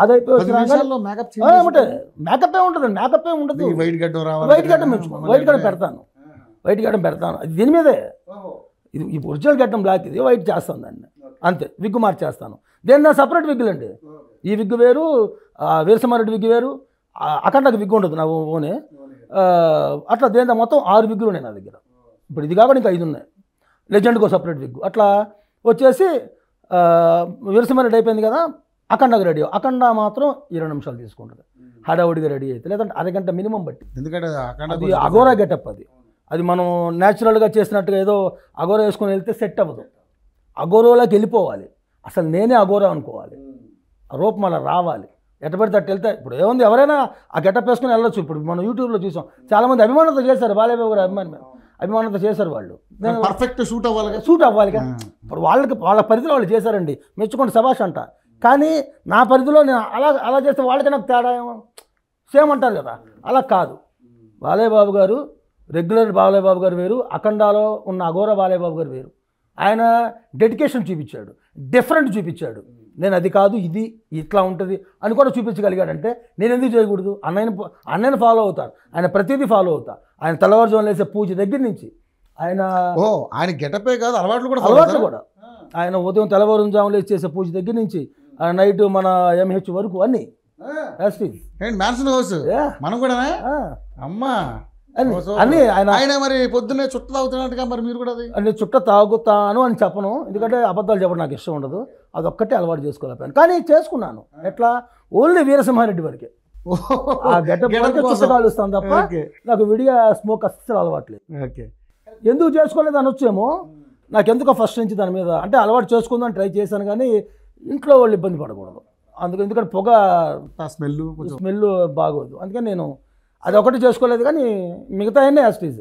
అది అయిపోయి వచ్చినాక మేకప్ ఉంటుంది, మేకప్ ఉంటుంది. వైట్ గడ్డం పెంచుకోండి, వైట్ గడ్డం పెడతాను, వైట్ గడ్డం పెడతాను. అది దీని మీదే, ఇది ఈ ఒరిజినల్ గడ్డం బ్లాక్, ఇది వైట్ చేస్తాను దాన్ని అంతే. విగ్గు మార్చేస్తాను. దేని నా సపరేట్ విగ్గులు అండి. ఈ విగ్గు వేరు, వీరసింహారెడ్డి విగ్గు వేరు, అఖండకు విగ్గు ఉండదు నా ఓనే. అట్లా దేని మొత్తం 6 విగ్గులు ఉన్నాయి నా దగ్గర. ఇప్పుడు ఇది కాకుండా ఇంకా 5 ఉన్నాయి. లెజెండ్కో సపరేట్ విగ్గు. అట్లా వచ్చేసి వీరసింహారెడ్డి అయిపోయింది కదా, అఖండకు రెడీ. అఖండ మాత్రం 20 నిమిషాలు తీసుకుంటుంది హడావుడిగా రెడీ అయితే, లేదంటే అరగంట మినిమం బట్టి. ఎందుకంటే అది అఘోరా గెటప్, అది మనం న్యాచురల్గా చేసినట్టుగా ఏదో అఘోరా వేసుకొని వెళ్తే సెట్ అవ్వదు. అఘోరాలోకి వెళ్ళిపోవాలి, అసలు నేనే అఘోరా అనుకోవాలి, ఆ రూపం అలా రావాలి. ఎట్ట పడితే అట్టు వెళ్తే ఇప్పుడు ఏముంది, ఎవరైనా ఆ గెటప్ వేసుకుని వెళ్ళొచ్చు. ఇప్పుడు మనం యూట్యూబ్లో చూసాం, చాలామంది అభిమానంతో చేశారు, బాలయ్య గారు అభిమానంతో చేశారు. వాళ్ళు పర్ఫెక్ట్ సూట్ అవ్వాలిగా. ఇప్పుడు వాళ్ళ పరిధిలో వాళ్ళు చేశారండి, మెచ్చుకోండి, శభాష్ అంట. కానీ నా పరిధిలో నేను అలా చేస్తే వాళ్ళకి నాకు తేడా సేమ్ అంటారు కదా, అలా కాదు. బాలయ్య బాబు గారు రెగ్యులర్ బాలయ్య బాబు గారు వేరు, అఖండాలో ఉన్న అఘోరా బాలయ్య బాబు గారు వేరు. ఆయన డెడికేషన్ చూపించాడు, డిఫరెంట్ చూపించాడు. నేను అది కాదు ఇది ఇట్లా ఉంటుంది అని కూడా చూపించగలిగాడంటే నేను ఎందుకు చేయకూడదు? అన్నయ్యని ఫాలో అవుతాను, ఆయన ప్రతిదీ ఫాలో అవుతా. ఆయన తెల్లవారుజామున వేసే పూజ దగ్గర నుంచి ఆయన గెటపే కాదు, అలవాట్లు కూడా ఆయన ఉదయం తెల్లవారుజామున వేసి చేసే పూజ దగ్గర నుంచి నైట్ మన ఎంహెచ్ వరకు అన్నీ మనం కూడా అమ్మా అన్నీ. ఆయన మరి పొద్దున్నే చుట్ట తాగుతున్నట్టుగా మరి మీరు కూడా అది చుట్ట తాగుతాను అని చెప్పను, ఎందుకంటే అబద్ధాలు చెప్పడం నాకు ఇష్టం ఉండదు. అదొక్కటే అలవాటు చేసుకోలేకపోయాను, కానీ చేసుకున్నాను. ఎట్లా? ఓన్లీ వీరసింహారెడ్డి వరకే ఆ గెటప్ వరకే చుట్ట కాలుస్తాను తప్ప నాకు విడిగా స్మోక్ అస్సలు అలవాట్లేదు. ఎందుకు చేసుకోలేదు అనొచ్చేమో, నాకెందుకో ఫస్ట్ నుంచి దాని మీద అంటే అలవాటు చేసుకుందాం ట్రై చేశాను, కానీ ఇంట్లో వాళ్ళు ఇబ్బంది పడకూడదు. ఎందుకంటే పొగ స్మెల్ బాగోదు, అందుకని నేను అది ఒకటి చేసుకోలేదు. కానీ మిగతా అన్నీ యాజ్ ఇట్ ఈజ్.